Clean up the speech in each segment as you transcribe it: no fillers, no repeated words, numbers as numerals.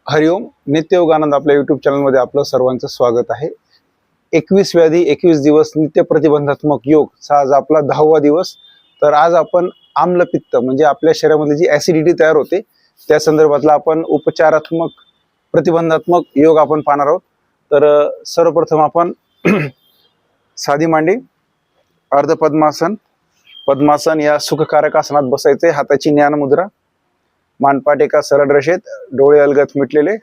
हरिओम. नित्य योगानंद आपल्या युट्यूब चॅनलमध्ये आपलं सर्वांचं स्वागत आहे. 21 व्याधी 21 दिवस नित्य प्रतिबंधात्मक योग चा आज आपला 10वा दिवस. तर आज आपण आम्लपित्त म्हणजे आपल्या शरीरामध्ये जी ऍसिडिटी तयार होते त्या संदर्भातला आपण उपचारात्मक प्रतिबंधात्मक योग आपण पाहणार आहोत. तर सर्वप्रथम आपण साधी मांडी, अर्ध पद्मासन, पद्मासन या सुखकारक आसनात बसायचे. हाताची ज्ञान मुद्रा, मानपाट एका सरळ रेषेत, डोळे अलगद मिटलेले.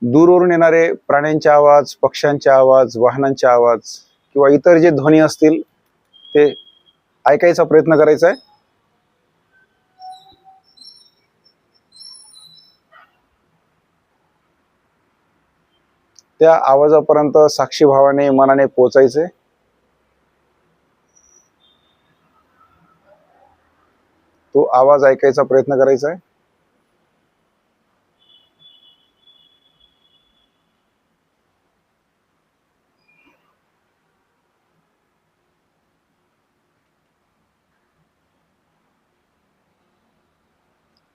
दूरवरून येणारे प्राण्यांचे आवाज, पक्ष्यांचे आवाज, वाहनांचे आवाज किंवा इतर जे ध्वनी असतील ते ऐकायचा प्रयत्न करायचा आहे. त्या आवाजापर्यंत साक्षी भावाने मनाने पोहोचायचे. तो आवाज ऐकायचा प्रयत्न करायचा आहे.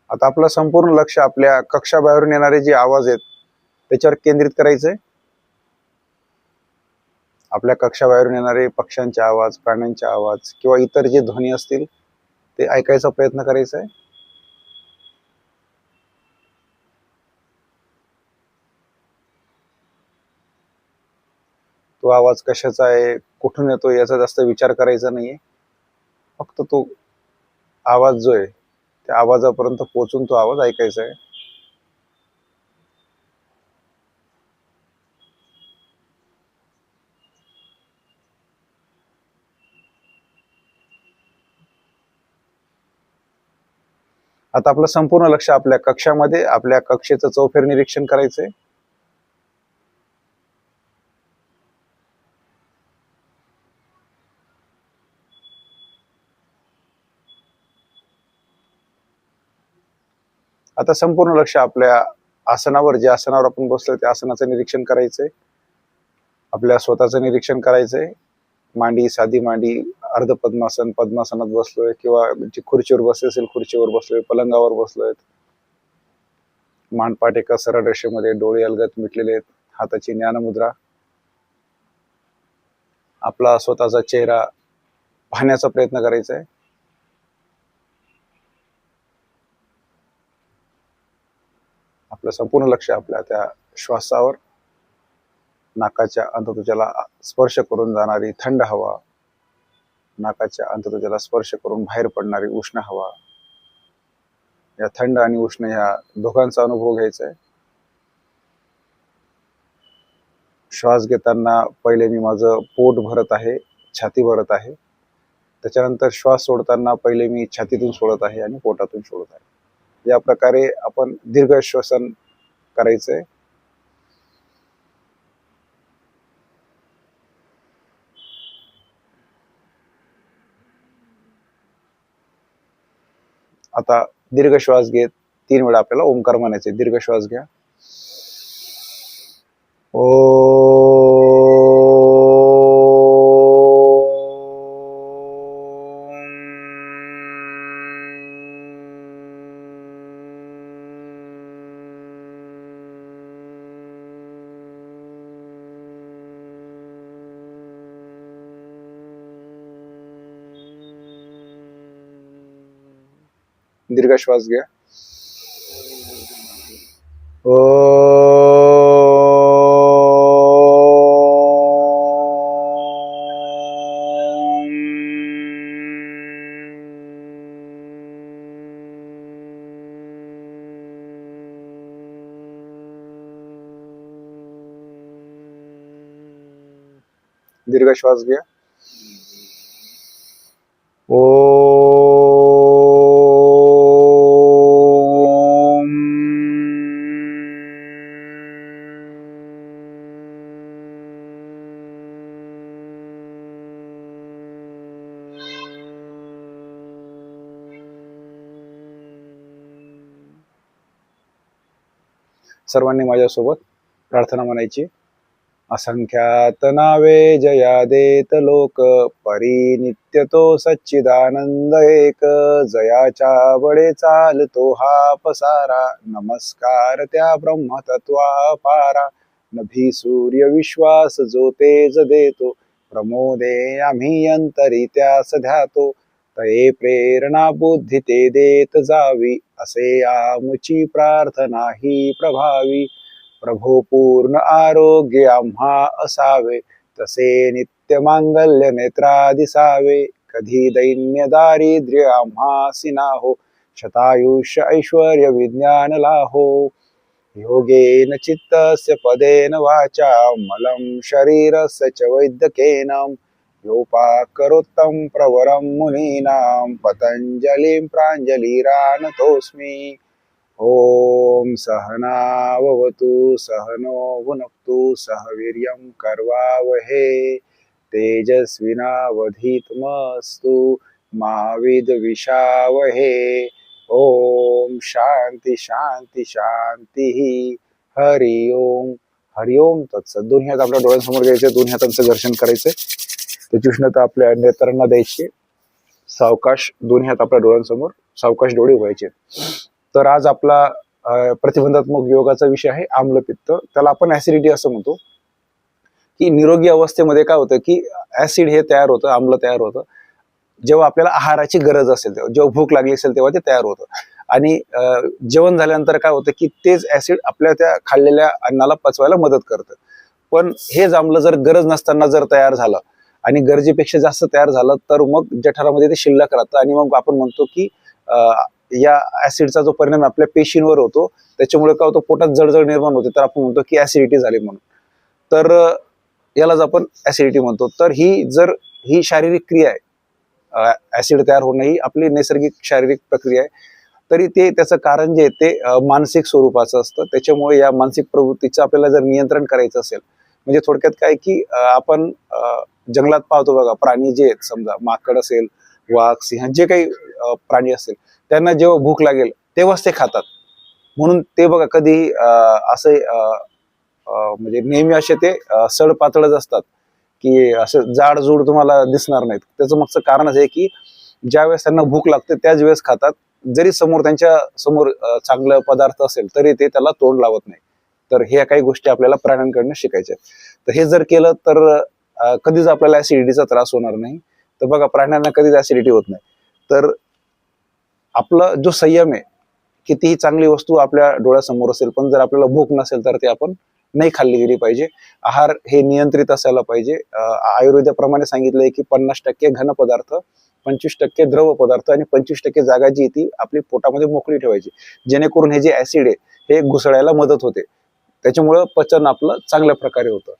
आता आपलं संपूर्ण लक्ष आपल्या कक्षाबाहेरून येणारे जे आवाज आहेत त्याच्यावर केंद्रित करायचंय. आपल्या कक्षाबाहेरून येणारे पक्ष्यांचे आवाज, प्राण्यांचे आवाज किंवा इतर जे ध्वनी असतील ते ऐकायचा प्रयत्न करायचा आहे. तो आवाज कशाचा आहे, कुठून येतो याचा जास्त विचार करायचा नाहीये. फक्त तो आवाज जो आहे त्या आवाजापर्यंत पोहोचून तो आवाज ऐकायचा आहे. आता आपलं संपूर्ण लक्ष आपल्या कक्षामध्ये, आपल्या कक्षेचं चौफेर निरीक्षण करायचंय. आता संपूर्ण लक्ष आपल्या आसनावर, जे आसनावर आपण बसलोय त्या आसनाचं निरीक्षण करायचंय. आपल्या स्वतःचं निरीक्षण करायचंय. मांडी, साधी मांडी, अर्ध पद्मासन, पद्मासनात बसलोय किंवा खुर्चीवर बसले असेल खुर्चीवर बसलोय, पलंगावर बसलोय. मानपाट एका सरळ रेषेमध्ये, डोळे अलगद मिटलेले आहेत, हाताची ज्ञान मुद्रा. आपला स्वतःचा चेहरा पाहण्याचा प्रयत्न करायचा आहे. आपलं संपूर्ण लक्ष आपल्या त्या श्वासावर, नाकाच्या अंतत्वचाला स्पर्श करून जाणारी थंड हवा, नाकाच्या अंतत्वचाला स्पर्श करून बाहेर पडणारी उष्ण हवा, या थंड आणि उष्ण या दोघांचा अनुभव घ्यायचा आहे. श्वास घेताना पहिले मी माझं पोट भरत आहे, छाती भरत आहे. त्याच्यानंतर श्वास सोडताना पहिले मी छातीतून सोडत आहे आणि पोटातून सोडत आहे. या प्रकारे आपण दीर्घ श्वसन करायचंय. आता दीर्घ श्वास घेत 3 वेळा आपल्याला ओंकार म्हणायचे. दीर्घ श्वास घ्या. दीर्घ श्वास घ्या. दीर्घ श्वास घ्या. सर्वांनी माझ्यासोबत प्रार्थना म्हणायची. असंख्यात नावे जया देत लोक, परी नित्य तो सच्चिदानंद एक. जयाच्या बळे चालतो हा पसारा, नमस्कार त्या ब्रह्मतत्वा पारा. नभी सूर्य विश्वास जो तेज देतो, प्रमोदे आम्ही अंतरी त्यास ध्यातो. तये प्रेरणा बुद्धी ते देत जावी, असे आमुची प्रार्थना ही प्रभावी. प्रभो पूर्ण आरोग्य आम्हा असावे, तसे नित्य मांगल्य नेत्रा दिसावे. कधी दैन्य दारिद्र्य आम्हासी नाहो, शतायुष्य ऐश्वर्य विज्ञान लाहो. योगेन चित्तस्य पदेन वाचा, मलं शरीरस्य च वैद्यकेन. योपाकरोत्तम प्रवरं मुनीनां, पतंजलिं प्राञ्जलिरानतोऽस्मि. ओम सहनाववतु सहनो भुनक्तु, सह वीर्यं कर्वावहे, तेजस्विनावधीतमस्तु मा विद्विषावहे. ओम शांती शांती शांती. हरि ओम. हरि ओम तत्सत. दोन्ही हात आपल्या डोळ्यांसमोर घ्यायचे, दोन्ही हातांचं घर्षण करायचं, त्याची उष्णता आपल्या नेत्रांना द्यायची. सावकाश दोन्ही हात आपल्या डोळ्यांसमोर, सावकाश डोळे उघडायचे. तर आज आपला प्रतिबंधात्मक योगाचा विषय आहे आम्लपित्त. त्याला आपण ऍसिडिटी असं म्हणतो. की निरोगी अवस्थेमध्ये काय होतं की ऍसिड हे तयार होतं, आम्ल तयार होतं जेव्हा आपल्याला आहाराची गरज असेल, तेव्हा जेव्हा भूक लागली असेल तेव्हा ते तयार होतं. आणि जेवण झाल्यानंतर काय होतं की तेच ऍसिड आपल्या त्या खाल्लेल्या अन्नाला पचवायला मदत करतं. पण हेच आम्ल जर गरज नसताना जर तयार झालं आणि गरजेपेक्षा जास्त तयार झालं, तर मग जठरामध्ये ते शिल्लक राहतं आणि मग आपण म्हणतो की या ऍसिडचा जो परिणाम आपल्या पेशींवर होतो, त्याच्यामुळे काय होतं, पोटात जळजळ निर्माण होते, तर आपण म्हणतो की ऍसिडिटी झाली म्हणून. तर यालाच आपण ऍसिडिटी म्हणतो. तर ही शारीरिक क्रिया आहे, ऍसिड तयार होणं ही आपली नैसर्गिक शारीरिक प्रक्रिया आहे. तरी ते त्याचं कारण जे आहे ते मानसिक स्वरूपाचं असतं. त्याच्यामुळे या मानसिक प्रवृत्तीचं आपल्याला जर नियंत्रण करायचं असेल, म्हणजे थोडक्यात काय की आपण जंगलात पाहतो बघा, प्राणी जे आहेत, समजा माकड असेल, वाघ, सिंह, जे काही प्राणी असेल, त्यांना जेव्हा भूक लागेल तेव्हाच ते खातात. म्हणून ते बघा कधी असे म्हणजे नेहमी असे ते सड पातळच असतात, की असं जाडजूड तुम्हाला दिसणार नाहीत. त्याचं मागचं कारण असं आहे की ज्यावेळेस त्यांना भूक लागते त्याच वेळेस खातात. जरी समोर त्यांच्या समोर चांगलं पदार्थ असेल तरी ते त्याला तोंड लावत नाही. तर ह्या काही गोष्टी आपल्याला प्राण्यांकडनं शिकायच्या. तर हे जर केलं तर कधीच आपल्याला ऍसिडिटीचा त्रास होणार नाही. तर बघा, प्राण्यांना कधीच ऍसिडिटी होत नाही. तर आपला जो संयम आहे, कितीही चांगली वस्तू आपल्या डोळ्यासमोर असेल, पण जर आपल्याला भूक नसेल तर ते आपण नाही खाल्ली गेली पाहिजे. आहार हे नियंत्रित असायला पाहिजे. आयुर्वेदाप्रमाणे सांगितलंय की 50% घन पदार्थ, 25% द्रव पदार्थ आणि 25% जागा जी ती आपली पोटामध्ये मोकळी ठेवायची, जेणेकरून हे जे ऍसिड आहे हे घुसळायला मदत होते. त्याच्यामुळं पचन आपलं चांगल्या प्रकारे होतं.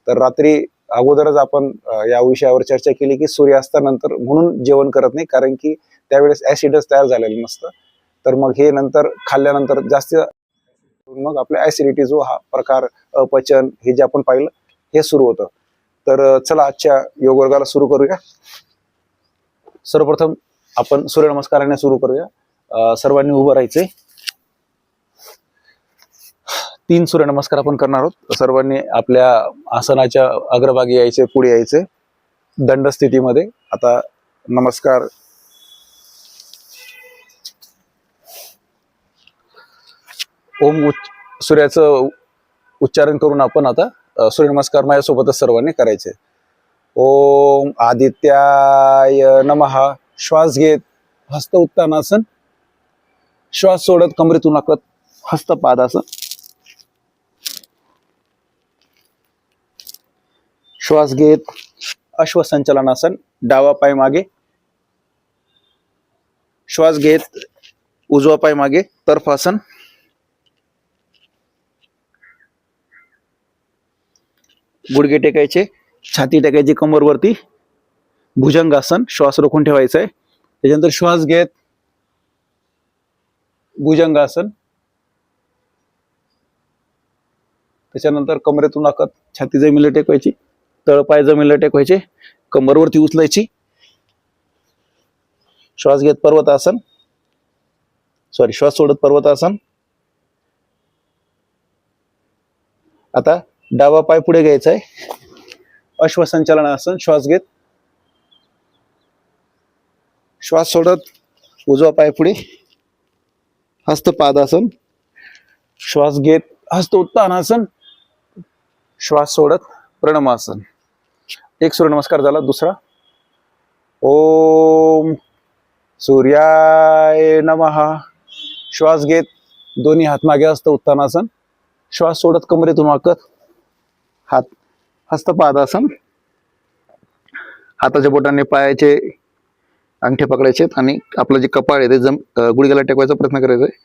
तर रात्री अगोदरच आपण या विषयावर चर्चा केली की सूर्यास्तानंतर म्हणून जेवण करत नाही, कारण की त्यावेळेस ऍसिडच तयार झालेलं नसतं. तर मग हे नंतर खाल्ल्यानंतर जास्त मग आपल्या ऍसिडिटी जो हा प्रकार, अपचन, हे जे आपण पाहिलं हे सुरू होतं. तर चला आजच्या योग वर्गाला सुरू करूया. सर्वप्रथम आपण सूर्यनमस्काराने सुरू करूया. सर्वांनी उभं राहायचंय. 3 सूर्यनमस्कार आपण करणार आहोत. सर्वांनी आपल्या आसनाच्या अग्रभागी यायचे, पुढे यायचे दंड स्थितीमध्ये. आता नमस्कार. ओम सूर्याचं उच्चारण करून आपण आता सूर्यनमस्कार माझ्यासोबतच सर्वांनी करायचे. ओम आदित्याय नमः. श्वास घेत हस्त उत्तानासन, श्वास सोडत कमरेतून आकत हस्त पादासन, श्वास घेत अश्वसंचलनासन, डावा पाय मागे, श्वास घेत उजवा पाय मागे तर्फासन, गुडघे टेकायचे, छाती टेकायची कमरवरती, भुजंगासन, श्वास रोखून ठेवायचा आहे. त्याच्यानंतर श्वास घेत भुजंगासन, त्याच्यानंतर कमरेतून आकत छाती जमिनीला टेकवायची, तळपाय जमिनीला टेकवायचे, कमरवरती उचलायची, श्वास घेत पर्वतासन, श्वास सोडत पर्वतासन. आता डावा पाय पुढे घ्यायचा आहे, अश्वसंचालनासन. श्वास घेत, श्वास सोडत उजवा पाय पुढे, हस्त पादासन. श्वास घेत हस्त उत्तानासन, श्वास सोडत प्रणमासन. एक सूर्यनमस्कार झाला. दुसरा, ओम सूर्याय नमः. श्वास घेत दोन्ही हात मागे, हस्त उत्तानासन. श्वास सोडत कमरेतून वाकत हात, हस्त पादासन. हाताच्या बोटाने पायाचे अंगठे पकडायचे आणि आपलं जे कपाळ आहे ते गुडघ्याला टेकवायचा प्रयत्न करायचा आहे.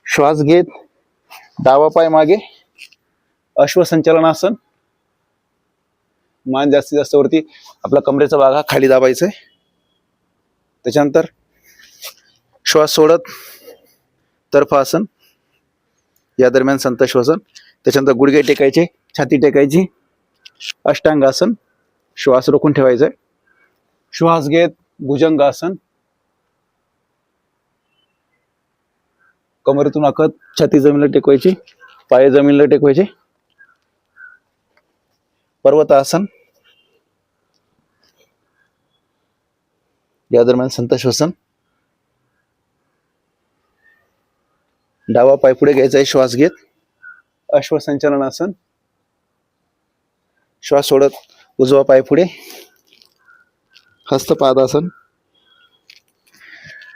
श्वास घेत डावा पाय मागे, अश्वसंचालनासन. मान जास्तीत जास्त वरती, आपला कमरेचा भाग हा खाली दाबायचा आहे. त्याच्यानंतर श्वास सोडत तर्फासन, या दरम्यान संत श्वसन. त्याच्यानंतर गुडघे टेकायचे, छाती टेकायची, अष्टांगासन. श्वास रोखून ठेवायचा आहे. श्वास घेत भुजंगासन. कमरेतून आखत छाती जमिनीला टेकवायची, पाय जमिनीला टेकवायचे. पर्वतासन, या दरम्यान संत श्वसन. डावा पाय पुढे घ्यायचा आहे, श्वास घेत अश्वसंचालनासन. श्वास सोडत उजवा पाय पुढे, हस्त पादासन.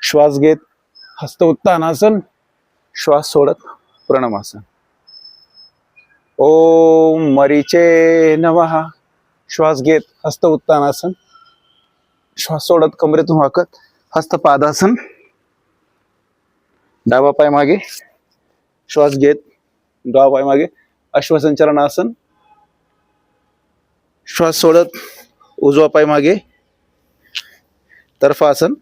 श्वास घेत हस्त उत्तानासन. श्वास सोडत प्रणमासन. ओम मरीचे नमः. श्वास घेत हस्त उत्तानासन. श्वास सोडत कमरेतून वाकत हस्त पादासन. डावा पाय मागे, श्वास घेत डावा पाय मागे, अश्वसंचालनासन. श्वास सोडत उजवा पाय मागे, तर्फासन.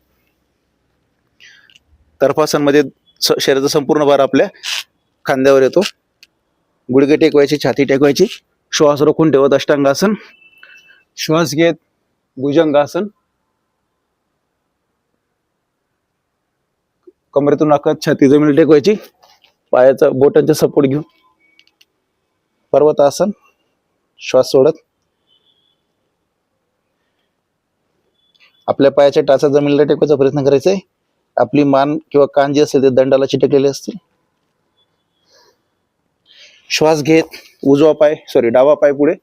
तर्फासन मध्ये शरीराचा संपूर्ण भार आपल्या खांद्यावर येतो. गुडघे टेकवायची, छाती टेकवायची. श्वास रोखून ठेवत अष्टांगासन. श्वास घेत भुजंगासन. कमरेतून आखत छाती जमिनीला टेकवायची, पायाचा बोटांचा सपोर्ट घेऊन पर्वतासन. श्वास सोडत आपल्या पायाच्या टाचा जमिनीला टेकवायचा प्रयत्न करायचा आहे. आपली मान किंवा कान जे असेल ते दंडाला चिटकलेले असतील. श्वास घेत डावा पाय पुढे,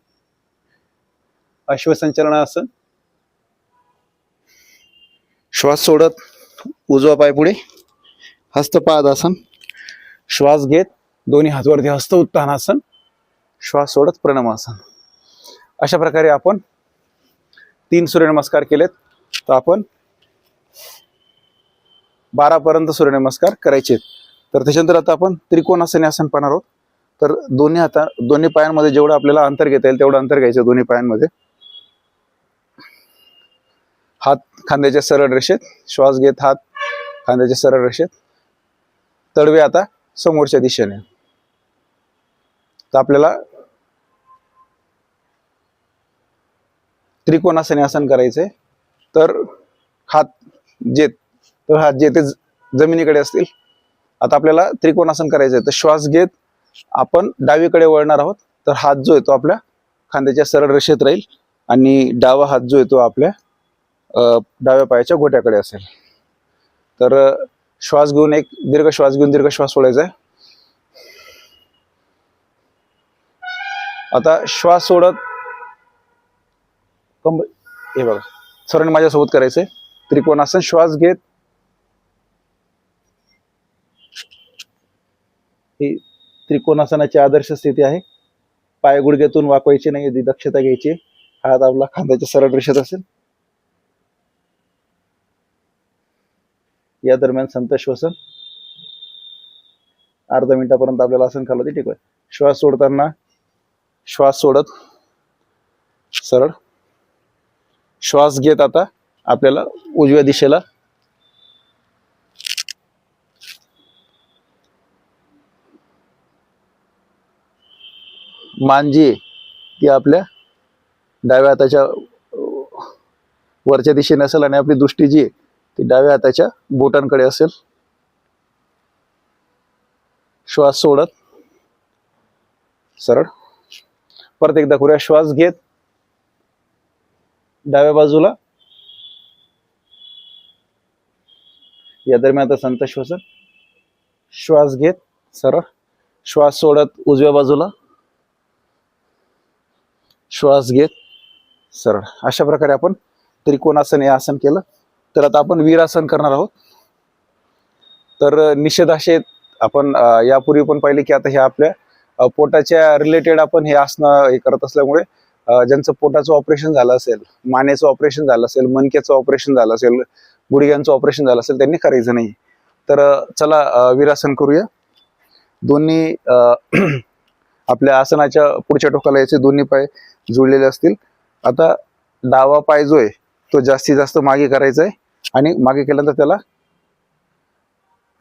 अश्वसंचालनासन. श्वास सोडत उजवा पाय पुढे, हस्तपादासन. श्वास घेत दोन्ही हातवरती हस्त उत्तानासन. श्वास सोडत प्रणमासन. अशा प्रकारे आपण 3 सूर्यनमस्कार केलेत. तर आपण 12 पर्यंत सूर्यनमस्कार करायचे. तर त्याच्यानंतर आता आपण त्रिकोणासन आसन पाहणार आहोत. तर दोन्ही पायांमध्ये जेवढं आपल्याला अंतर घेता येईल तेवढं अंतर घ्यायचं. दोन्ही पायांमध्ये हात खांद्याच्या सरळ रेषेत. श्वास घेत हात खांद्याच्या सरळ रेषेत. तळवे आता समोरच्या दिशेने. तर आपल्याला त्रिकोणासन आसन करायचंय. तर हात जे ते जमिनीकडे असतील. आता आपल्याला त्रिकोणासन करायचंय. तर श्वास घेत आपण डावीकडे वळणार आहोत. तर हात जो आहे तो आपल्या खांद्याच्या सरळ रेषेत राहील आणि डावा हात जो आहे तो आपल्या डाव्या पायाच्या घोट्याकडे असेल. तर श्वास घेऊन एक दीर्घ श्वास घेऊन दीर्घ श्वास सोडायचा आहे. आता श्वास सोडत हे बघा सर्वांनी माझ्यासोबत करायचंय. त्रिकोणासन. श्वास घेत ही त्रिकोणासनाची आदर्श स्थिती आहे. पाय गुडघ्यातून वाकवायचे नाही, दक्षता घ्यायची. हात आपला खांद्याच्या सरळ रेषेत असेल. या दरम्यान संत श्वसन. अर्धा मिनिटापर्यंत आपल्याला आसन कालावधी टिकवाय. श्वास सोडताना श्वास सोडत सरळ. श्वास घेत आता आपल्याला उजव्या दिशेला. मान जी ती आपल्या डाव्या हाताच्या वरच्या दिशेने असेल आणि आपली दृष्टी जी ती डाव्या हाताच्या बोटांकडे असेल. श्वास सोडत सरळ. परत एकदा करूया. श्वास घेत डाव्या बाजूला, या दरम्यान आता संत श्वसन. श्वास घेत सरळ, श्वास सोडत उजव्या बाजूला, श्वास घेत सरळ. अशा प्रकारे आपण त्रिकोणासन हे आसन केलं. तर आता आपण वीरासन करणार आहोत. तर निषेधाशे आपण यापूर्वी पण पाहिले की आता हे आपल्या पोटाच्या रिलेटेड आपण हे आसनं हे करत असल्यामुळे ज्यांचं पोटाचं ऑपरेशन झालं असेल, मानेचं ऑपरेशन झालं असेल, मणक्याचं ऑपरेशन झालं असेल, गुडघ्यांचं ऑपरेशन झालं असेल, त्यांनी करायचं नाही. तर चला वीरासन करूया. दोन्ही आपल्या आसनाच्या पुढच्या टोकाला याचे दोन्ही पाय जुळलेले असतील. आता डावा पाय जो आहे तो जास्तीत जास्त मागे करायचा आहे आणि मागे केल्यानंतर त्याला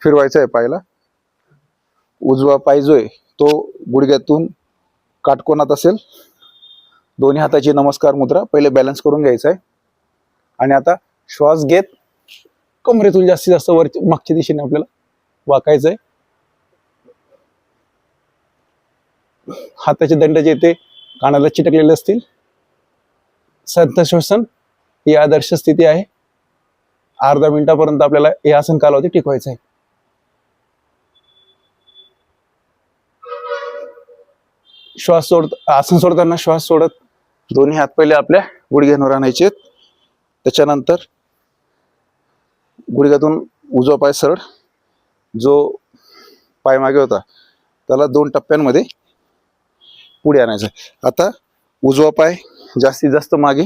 फिरवायचा आहे पायाला. उजवा पाय जो आहे तो गुडघ्यातून काटकोनात असेल. दोन्ही हाताची नमस्कार मुद्रा, पहिले बॅलन्स करून घ्यायचा आहे. आणि आता श्वास घेत कमरेतून जास्तीत जास्त वर मागच्या दिशेने आपल्याला वाकायचं आहे. हाताचे दंड जे ते कानाला चिटकलेले असतील. संत श्वसन ही आदर्श स्थिती आहे. अर्धा मिनिटापर्यंत आपल्याला हे आसन कालावधी टिकवायचं आहे. श्वास आसन सोडताना श्वास सोडत दोन्ही हात पहिले आपल्या गुडघ्यांवर आणायचे. त्याच्यानंतर गुडघ्यातून उजवा पाय सरळ, जो पाय मागे होता त्याला 2 टप्प्यांमध्ये पुढे आणायचं. आता उजवा पाय जास्तीत जास्त मागे,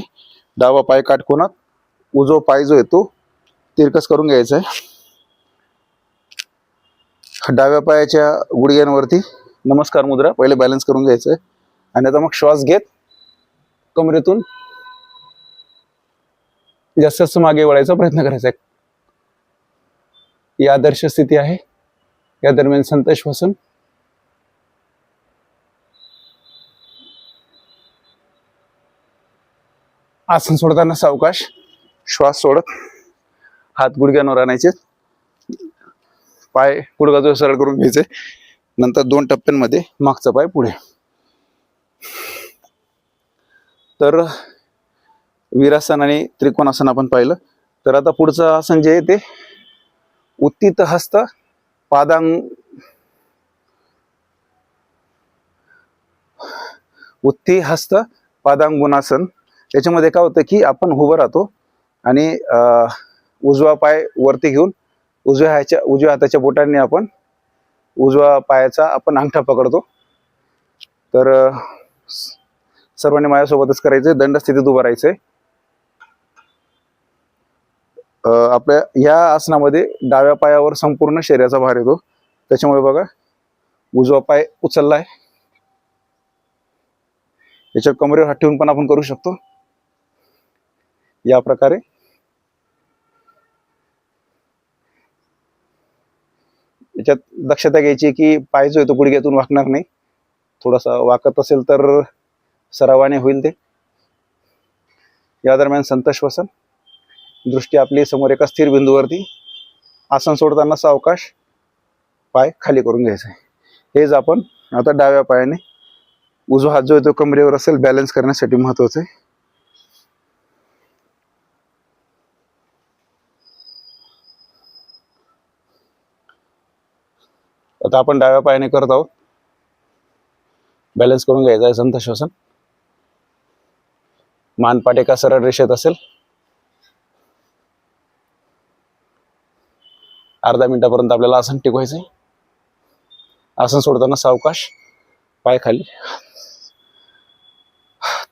डावा पाय काटकोनात, उजवा पाय जो आहे तो तिरकस करून घ्यायचा आहे. डाव्या पायाच्या गुडघ्यांवरती नमस्कार मुद्रा, पहिले बॅलन्स करून घ्यायचं आहे. आणि आता मग श्वास घेत कमरेतून जास्त जास्त मागे वळायचा प्रयत्न करायचा आहे. ही आदर्श स्थिती आहे. या दरम्यान संत श्वसन. आसन सोडताना सावकाश श्वास सोडत हात गुडघ्यांवर आणायचे, पाय गुडघा सरळ करून घ्यायचे. नंतर 2 टप्प्यांमध्ये मागचा पाय पुढे. तर वीरासन आणि त्रिकोणासन आपण पाहिलं. तर आता पुढचं आसन जे आहे ते उत्थित हस्त पादांग उत्थी हस्त पादांगुणासन. याच्यामध्ये काय होतं की आपण उभं राहतो आणि उजवा पाय वरती घेऊन उजव्या हाताच्या बोटांनी आपण उजव्या पायाचा आपण अंगठा पकडतो. तर सर्वांनी माझ्यासोबतच करायचंय. दंड स्थितीत उभं राहायचंय. आपल्या ह्या आसनामध्ये डाव्या पायावर संपूर्ण शरीराचा भार येतो. त्याच्यामुळे बघा उजवा पाय उचललाय. याच्या कमरेवर हात ठेवून पण आपण करू शकतो या प्रकारे. याच्यात दक्षता घ्यायची की पाय जो आहे तो गुडघ्यातून वाकणार नाही. थोडासा वाकत असेल तर सरावाने होईल ते. या दरम्यान संत श्वसन. दृष्टी आपली समोर एका स्थिर बिंदूवरती. आसन सोडताना सावकाश पाय खाली करून घ्यायचा आहे. हेच आपण आता डाव्या पायाने, उजवा हात जो आहे तो कमरेवर असेल, बॅलन्स करण्यासाठी महत्वाचं आहे. आता आपण डाव्या पायाने करत आहोत. बॅलन्स करून घ्यायचा आहे संत श्वसन. मानपाट एका सरळ रेषेत असेल. अर्धा मिनिटापर्यंत आपल्याला आसन टिकवायचंय. आसन सोडताना सावकाश पाय खाली.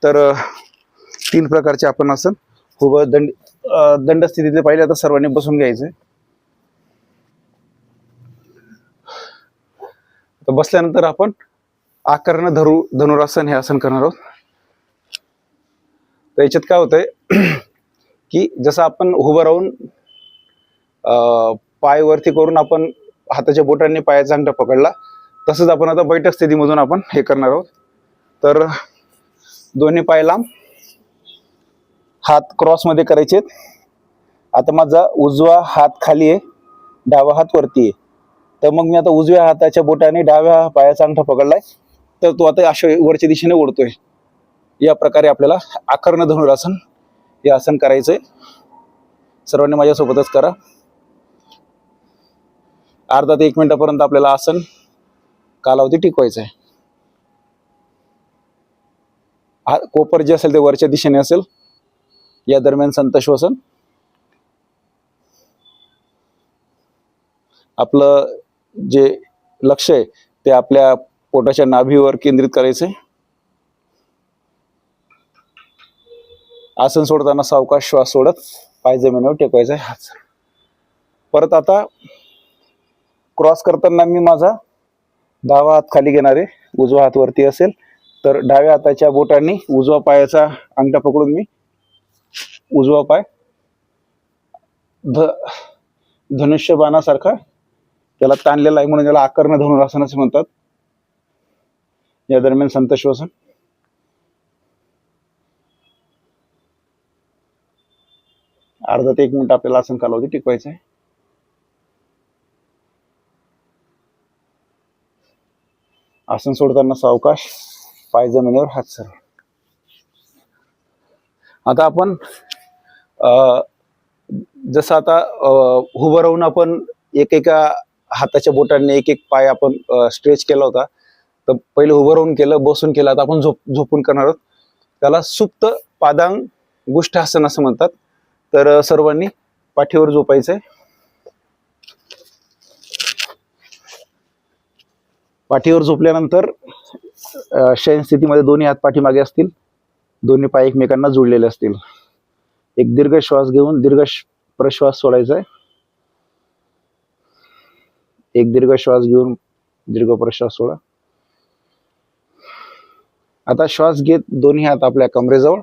तर 3 प्रकारचे आपण आसन उभं दंड स्थितीतले पाहिले. आता सर्वांनी बसून घ्यायचंय. तर बसल्यानंतर आपण आकारानं धनुरासन हे आसन करणार आहोत. तर याच्यात काय होतंय की जसं आपण उभं राहून पाय वरती करून आपण हाताच्या बोटांनी पायाचा अंगठा पकडला, तसंच आपण आता बैठक स्थितीमधून आपण हे करणार आहोत. तर दोन्ही पाय लांब, हात क्रॉस मध्ये करायचे. आता माझा उजवा हात खाली आहे, डावा हात वरती आहे. तर मग मी आता उजव्या हाताच्या बोटाने डाव्या पायाचा अंगठा पकडलाय. तर तो आता अशा वरच्या दिशेने ओढतोय. या प्रकारे आपल्याला आकर्ण धनुरासन हे आसन करायचंय. सर्वांनी माझ्यासोबतच करा. अर्धा ते 1 मिनिटापर्यंत आपल्याला आसन कालावधी टिकवायचा आहे. कोपर जे असेल ते वरच्या दिशेने असेल. या दरम्यान संत श्वसन. आपलं जे लक्ष आहे ते आपल्या पोटाच्या नाभीवर केंद्रित करायचंय. आसन सोडताना सावकाश श्वास सोडत पाय जमिनीवर टेकवायचा आहे. हात परत आता क्रॉस करताना मी माझा डावा हात खाली घेणार आहे. उजवा हात वरती असेल तर डाव्या हाताच्या बोटांनी उजवा पायाचा अंगठा पकडून मी उजवा पाय धनुष्य बाणासारखा त्याला ताणलेला आहे म्हणून त्याला आकर्ण धनुरासन असे म्हणतात. या दरम्यान संत श्वसन. अर्धा ते 1 मिनिट आपल्याला आसन कालावधी टिकवायचं आहे. आसन सोडताना सावकाश पाय जमिनीवर हात सरळ. आता आपण जसं आता उभं राहून आपण एकेका हाताच्या बोटांनी एक एक पाय आपण स्ट्रेच केला होता. तर पहिले उभं राहून केलं, बसून केलं. आता आपण झोपून करणार आहोत. त्याला सुप्त पादांग गुष्ठासन असं म्हणतात. तर सर्वांनी पाठीवर झोपायचंय. पाठीवर झोपल्यानंतर शयन स्थितीमध्ये दोन्ही हात पाठीमागे असतील. दोन्ही पाय एकमेकांना जोडलेले असतील. एक दीर्घ श्वास घेऊन दीर्घ प्रश्वास सोडायचा आहे. एक दीर्घ श्वास घेऊन दीर्घ प्रश्वास सोडा. आता श्वास घेत दोन्ही हात आपल्या कमरेजवळ.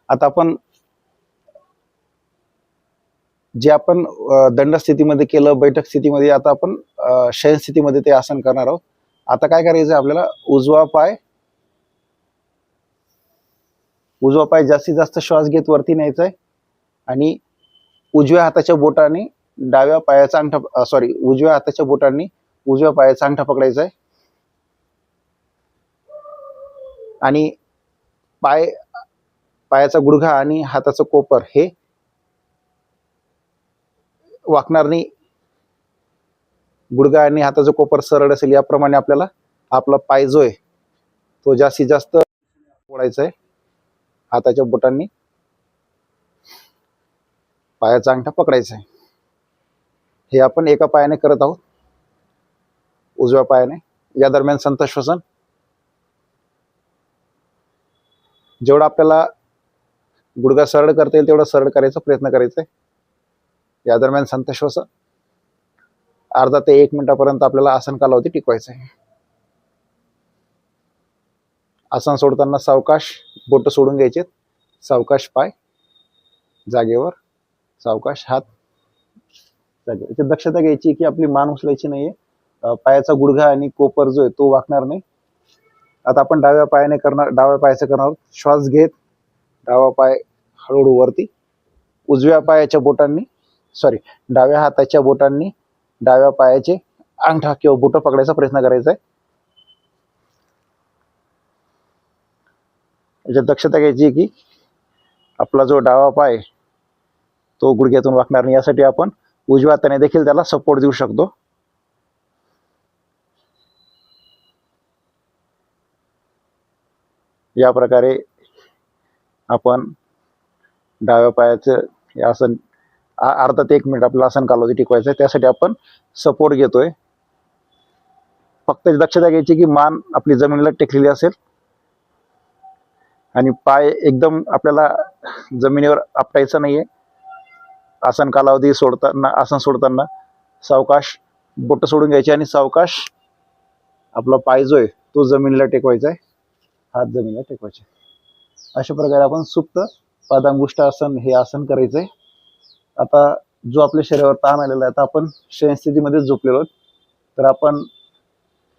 आता आपण जे आपण दंड स्थितीमध्ये केलं, बैठक स्थितीमध्ये, आता आपण शयन स्थितीमध्ये ते आसन करणार आहोत. आता काय करायचं आपल्याला, उजवा पाय जास्तीत जास्त श्वास घेत वरती न्यायचा आहे आणि उजव्या हाताच्या बोटाने डाव्या पायाचा अंगठा उजव्या हाताच्या बोटांनी उजव्या पायाचा अंगठा पकडायचा आहे आणि पायाचा गुडघा आणि हाताचं कोपर हे वाकणार नाही. गुडघा आणि हाताचं कोपर सरळ असेल याप्रमाणे आपल्याला आपला पाय जो आहे तो जास्तीत जास्त ओढायचा आहे. हाताच्या बोटांनी पायाचा अंगठा पकडायचा आहे. हे आपण एका पायाने करत आहोत, उजव्या पायाने. या दरम्यान संत श्वसन. जेवढा आपल्याला गुडघा सरळ करता येईल तेवढा सरळ करायचा प्रयत्न करायचा आहे. या दरम्यान संत श्वसन. अर्धा ते 1 मिनिटापर्यंत आपल्याला आसन कालावधी टिकवायचा आहे. आसन सोडताना सावकाश बोट सोडून घ्यायचे. सावकाश पाय जागेवर, सावकाश हात जागेवर. याची दक्षता घ्यायची की आपली मान उचलायची नाहीये. पायाचा गुडघा आणि कोपर जो आहे तो वाकणार नाही. आता आपण डाव्या पायाचं करणार आहोत. श्वास घेत डावा पाय हळूहळू वरती. डाव्या हाताच्या बोटांनी डाव्या पायाचे अंगठा किंवा बोट पकडायचा प्रयत्न करायचा आहे. याच्यात दक्षता घ्यायची की आपला जो डावा पाय तो गुडघ्यातून वाकणार नाही. यासाठी आपण उजव्या हाताने देखील त्याला सपोर्ट देऊ शकतो. या प्रकारे आपण डाव्या पायाचं हे आसन अर्धा ते 1 मिनिट आपल्याला आसन कालावधी टिकवायचं आहे. त्यासाठी आपण सपोर्ट घेतोय. फक्त दक्षता घ्यायची की मान आपली जमिनीला टेकलेली असेल आणि पाय एकदम आपल्याला जमिनीवर आपटायचं नाहीये. आसन कालावधी आसन सोडताना सावकाश बोट सोडून घ्यायची आणि सावकाश आपला पाय जो आहे तो जमिनीला टेकवायचा आहे. हात जमिनीला टेकवायचे. अशा प्रकारे आपण सुप्त पादांगुष्ठ आसन हे आसन करायचंय. आता जो आपल्या शरीरावर ताण आलेला आहे, आता आपण शयन स्थितीमध्ये झोपलेलो आहोत, तर आपण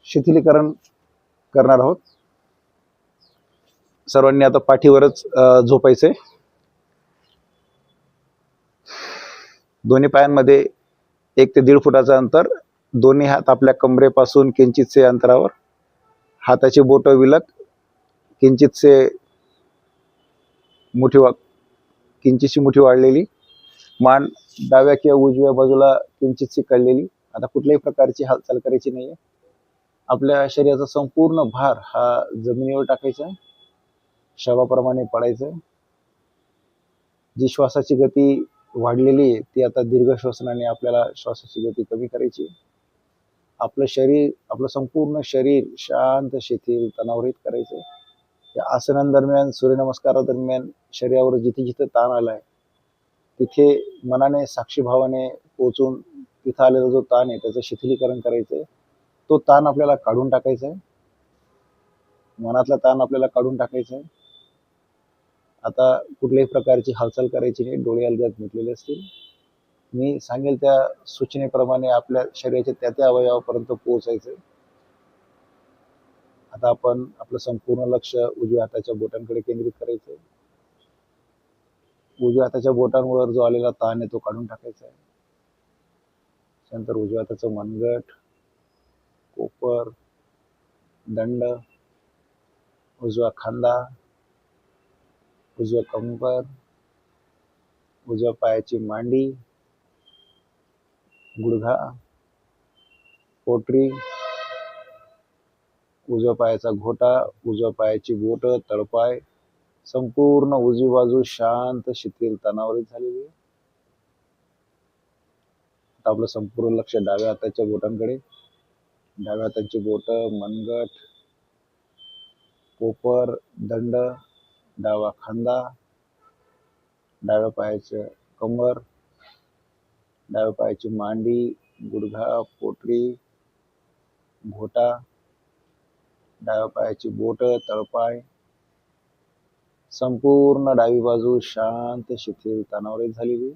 शिथिलीकरण करणार आहोत. सर्वांनी आता पाठीवरच झोपायचंय. दोन्ही पायांमध्ये 1 ते 1.5 फुटाचं अंतर. दोन्ही हात आपल्या कमरेपासून किंचितसे अंतरावर. हाताची बोटं विलग किंचितसे किंचितशी मुठी वाढलेली, मान डाव्या किंवा उजव्या बाजूला किंचितशी कळलेली. आता कुठल्याही प्रकारची हालचाल करायची नाहीये. आपल्या शरीराचा संपूर्ण भार हा जमिनीवर टाकायचा आहे, शवाप्रमाणे पडायचंय. जी श्वासाची गती वाढलेली आहे ती आता दीर्घ श्वसनाने आपल्याला श्वासाची गती कमी करायची. आपलं संपूर्ण शरीर शांत, शिथिल, तणावरहित करायचंय. या आसनांदरम्यान, सूर्यनमस्कारादरम्यान शरीरावर जिथे जिथे ताण आलाय तिथे मनाने, साक्षीभावाने पोचून तिथं आलेला जो ताण आहे त्याचं शिथिलीकरण करायचंय. तो ताण आपल्याला काढून टाकायचा आहे. मनातला ताण आपल्याला काढून टाकायचा आहे. आता कुठल्याही प्रकारची हालचाल करायची नाही, डोळे अलगद मिटलेले असतील. मी सांगेल त्या सूचनेप्रमाणे आपल्या शरीराच्या त्या अवयवापर्यंत पोहोचायचंय. आता आपण आपलं संपूर्ण लक्ष उजव्या हाताच्या बोटांकडे केंद्रित करायचंय. उजव्या हाताच्या बोटांवर जो आलेला ताण आहे तो काढून टाकायचा आहे. त्यानंतर उजव्या हाताचं मनगट, कोपर, दंड, उजवा खांदा, उजवा कंबर, उजव्या पायाची मांडी, गुडघा, पोटरी, उजव्या पायाचा घोटा, उजव्या पायाची बोट, तळपाय, संपूर्ण उजवी बाजू शांत, शिथिल, तणावरहित झालेली आहे. आता आपलं संपूर्ण लक्ष डाव्या हाताच्या बोटांकडे. डाव्या हाताची बोट, मनगट, कोपर, दंड, डावा खांदा, डाव्या पायाचं कंबर, डाव्या पायाची मांडी, गुडघा, पोटरी, घोटा, डाव्या पायाची बोट, तळपाय, संपूर्ण डावी बाजू शांत, शिथिल, तणावरहित झालेली.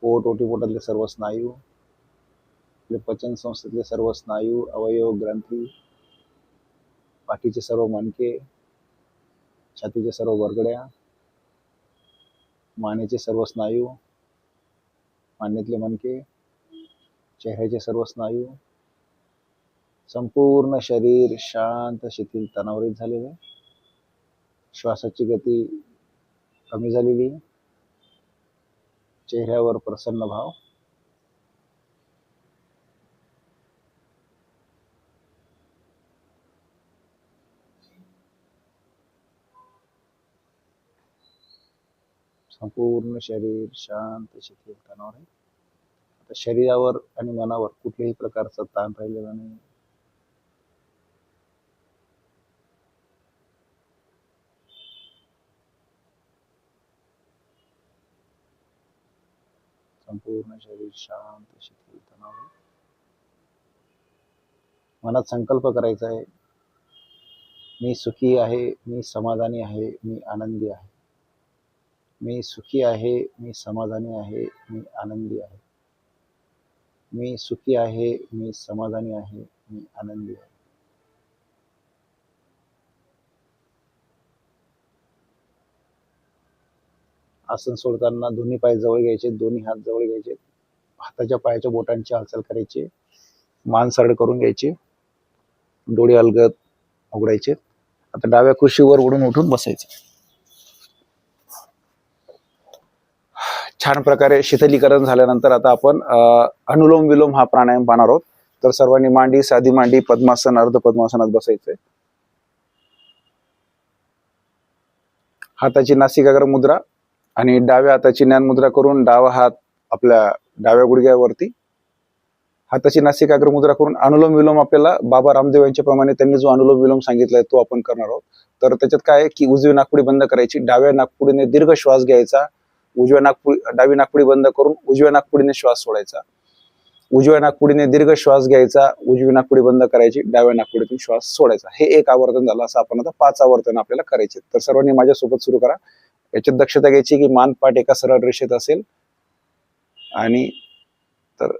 पोट, ओटीपोटातले सर्व स्नायू, आपले पचन संस्थेतले सर्व स्नायू, अवयव, ग्रंथी, पाठीचे सर्व मणके, छातीच्या सर्व वरगड्या, मानेचे सर्व स्नायू, मानेतले मणके, चेहऱ्याचे सर्व स्नायू, संपूर्ण शरीर शांत, शिथिल, तणावरहित झालेले. श्वासाची गती कमी झालेली. चेहऱ्यावर प्रसन्न भाव. संपूर्ण शरीर शांत, शिथिल, तणावरहित. आता शरीरावर आणि मनावर कुठल्याही प्रकारचा ताण राहिलेला नाही. संपूर्ण शरीर शांत, शिथिल, तणावरहित. मनात संकल्प करायचा आहे, मी सुखी आहे, मी समाधानी आहे, मी आनंदी आहे. मी सुखी आहे, मी समाधानी आहे, मी आनंदी आहे. मी सुखी आहे, मी समाधानी आहे, मी आनंदी आहे. आसन सोडताना दोन्ही पाय जवळ घ्यायचे, दोन्ही हात जवळ घ्यायचे, हाताच्या पायाच्या बोटांची हालचाल करायची, मान सरळ करून घ्यायची, डोळे अलगद उघडायचे. आता डाव्या कुशीवर उठून बसायचं. छान प्रकारे शिथिलीकरण झाल्यानंतर आता आपण अनुलोम विलोम हा प्राणायाम पाहणार आहोत. तर सर्वांनी मांडी, साधी मांडी, पद्मासन, अर्ध पद्मासनात बसायचंय. हाताची नासिकाग्र मुद्रा आणि डाव्या हाताची ज्ञान मुद्रा करून डावा हात आपल्या डाव्या गुडघ्यावरती, हाताची नासिकाग्र मुद्रा करून अनुलोम विलोम आपल्याला बाबा रामदेव यांच्या प्रमाणे त्यांनी जो अनुलोम विलोम सांगितलाय तो आपण करणार आहोत. तर त्याच्यात काय आहे की उजवी नाकपुडी बंद करायची, डाव्या नाकपुडीने दीर्घ श्वास घ्यायचा, डावी नाकपुडी बंद करून उजव्या नाकपुडीने श्वास सोडायचा, उजव्या नाकपुडीने दीर्घ श्वास घ्यायचा, उजवी नाकपुडी बंद करायची, डाव्या नाकपुडीतून श्वास सोडायचा. हे एक आवर्तन झालं. असं आपण आता 5 आवर्तन आपल्याला करायचे. तर सर्वांनी माझ्यासोबत सुरू करा. याच्यात दक्षता घ्यायची की मान पाठ एका सरळ रेषेत असेल आणि तर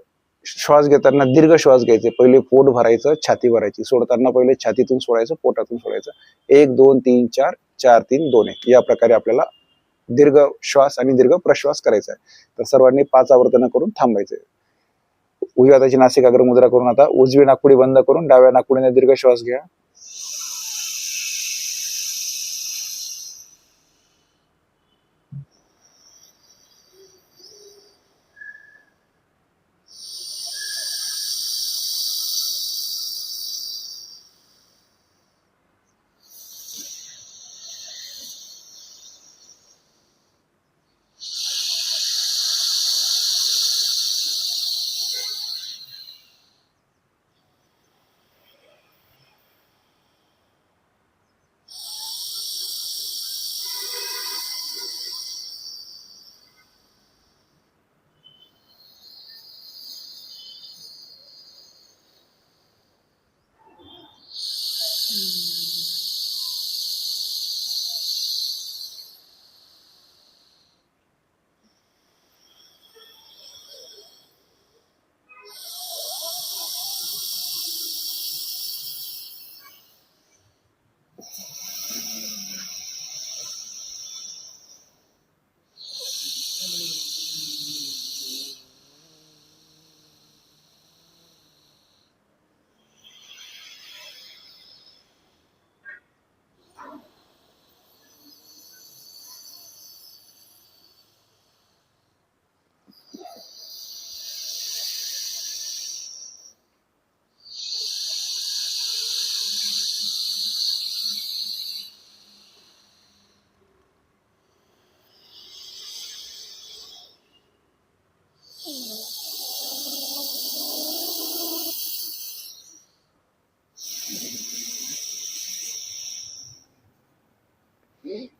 श्वास घेताना दीर्घ श्वास घ्यायचे. पहिले पोट भरायचं, छाती भरायची. सोडताना पहिले छातीतून सोडायचं, पोटातून सोडायचं. 1 2 3 4 4 3 2 1 या प्रकारे आपल्याला दीर्घ श्वास आणि दीर्घ प्रश्वास करायचा आहे. तर सर्वांनी 5 आवर्तन करून थांबायचे. उजव्या हाताची नासिकाग्र मुद्रा करून आता उजवी नाकपुडी बंद करून डाव्या नाकपुडीने दीर्घ श्वास घ्या.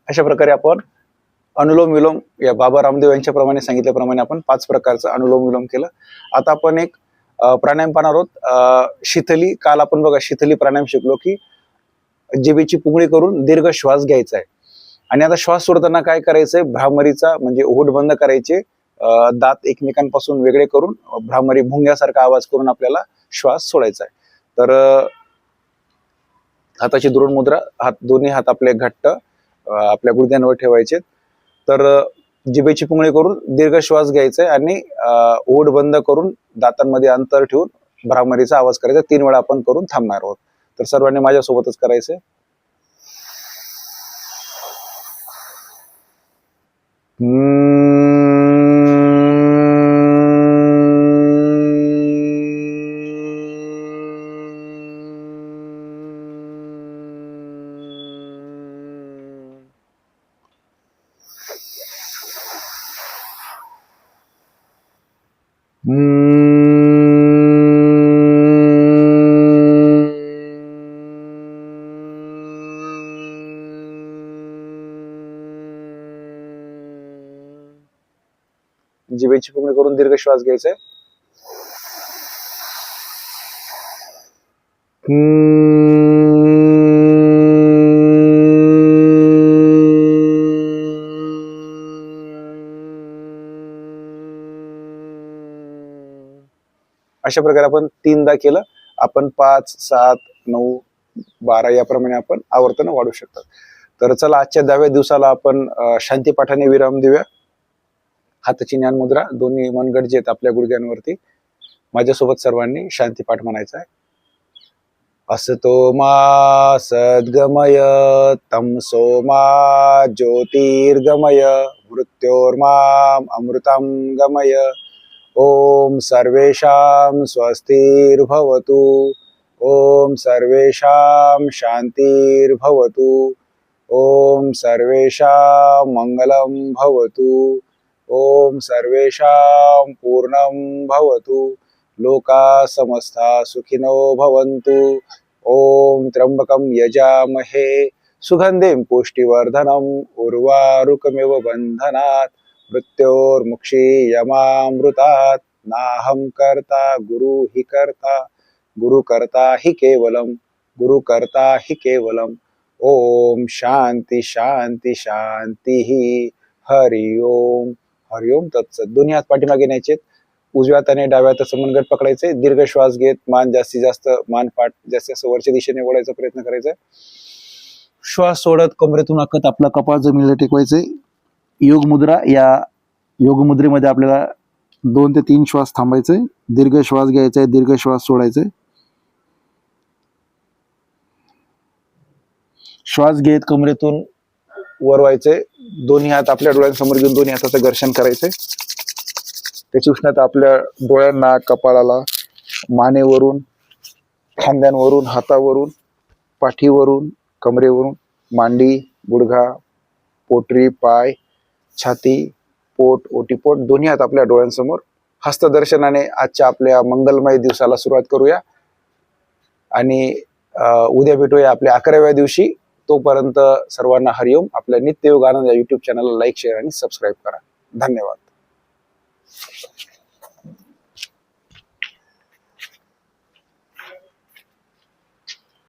अशा प्रकारे आपण अनुलोम विलोम या बाबा रामदेव यांच्या प्रमाणे सांगितल्याप्रमाणे आपण 5 प्रकारचं अनुलोम विलोम केलं. आता आपण एक प्राणायाम पाहणार आहोत. शीतली. काल आपण बघा शीतली प्राणायाम शिकलो की जिभेची पुंगळी करून दीर्घ श्वास घ्यायचा आहे. आणि आता श्वास सोडताना काय करायचंय, भ्रामरीचा म्हणजे ओठ बंद करायचे, दात एकमेकांपासून वेगळे करून भ्रामरी भुंग्यासारखा आवाज करून आपल्याला श्वास सोडायचा आहे. तर हाताची दृढ मुद्रा, दोन्ही हात आपले घट्ट आपल्या गुडघ्यांवर ठेवायचे. तर जिभेची पुंगळी करून दीर्घ श्वास घ्यायचा आहे आणि ओठ बंद करून दातांमध्ये अंतर ठेवून भ्रामरीचा आवाज करायचा. 3 वेळा आपण करून थांबणार आहोत. तर सर्वांनी माझ्यासोबतच करायचंय. जिभेची पुंगळी करून दीर्घ श्वास घ्यायचा आहे. अशा प्रकारे आपण 3दा केलं. आपण 5, 7, 9, 12 याप्रमाणे आपण आवर्तन वाढू शकतात. तर चला आजच्या 10व्या दिवसाला आपण शांतीपाठाने विराम देऊया. हाताची ज्ञान मुद्रा, दोन्ही मनगट जे आहेत आपल्या गुडघ्यांवरती. माझ्यासोबत सर्वांनी शांतीपाठ म्हणायचा आहे. असतो मा सद्गमय तमसो मा ज्योतिर्गमय मृत्योर्माम अमृतं गमय. ओम सर्वेषां स्वस्तिर्भवतु. ओम सर्वेषां शांतिर्भवतु. ओम सर्वेषां मंगलं भवतु. ओम सर्वेषां पूर्णं भवतु. लोका समस्ता सुखिनो भवन्तु. ओम त्र्यंबकं यजामहे सुगंधिं पुष्टिवर्धनम् उर्वारुकमिव बन्धनात् मृत्योर्मुक्षीयमामृतात्. नाहं कर्ता गुरु हि कर्ता, गुरु कर्ता हि केवलम, गुरु कर्ता हि केवलम. ओम शांती शांती शांती. हरि ओम. हरि ओम तत्सत. दोन्ही हात पाठीमागे न्यायचे. उजव्या हाताने डाव्या हाताचं मनगट पकडायचे. दीर्घ श्वास घेत मान जास्तीत जास्त, मान पाठ जास्तीत जास्त वरच्या दिशेने वळायचा प्रयत्न करायचा. श्वास सोडत कमरेतून आखत आपला कपाळ जमिनीला टेकवायचे. योग मुद्रा. या योग मुद्रेमध्ये आपल्याला 2 ते 3 श्वास थांबायचे. दीर्घ श्वास घ्यायचा आहे, दीर्घ श्वास सोडायचे. श्वास घेत कमरेतून वर व्हायचे. दोन्ही हात आपल्या डोळ्यांसमोर घेऊन दोन्ही हाताचं घर्षण करायचे. त्याची उष्णता आपल्या डोळ्यांना, कपाळाला, मानेवरून, खांद्यांवरून, हातावरून, पाठीवरून, कमरेवरून, मांडी, गुडघा, पोटरी, पाय, छाती, पोट, ओटीपोट दोन्ही हात आपल्या डोळ्यांसमोर. हस्तदर्शनाने आजच्या आपल्या मंगलमय दिवसाला सुरुवात करूया आणि उद्या भेटूया आपल्या 11व्या दिवशी. तोपर्यंत सर्वांना हरिओम. आपल्या नित्य योग आनंद या YouTube चॅनलला लाईक, शेअर आणि सबस्क्राईब करा. धन्यवाद.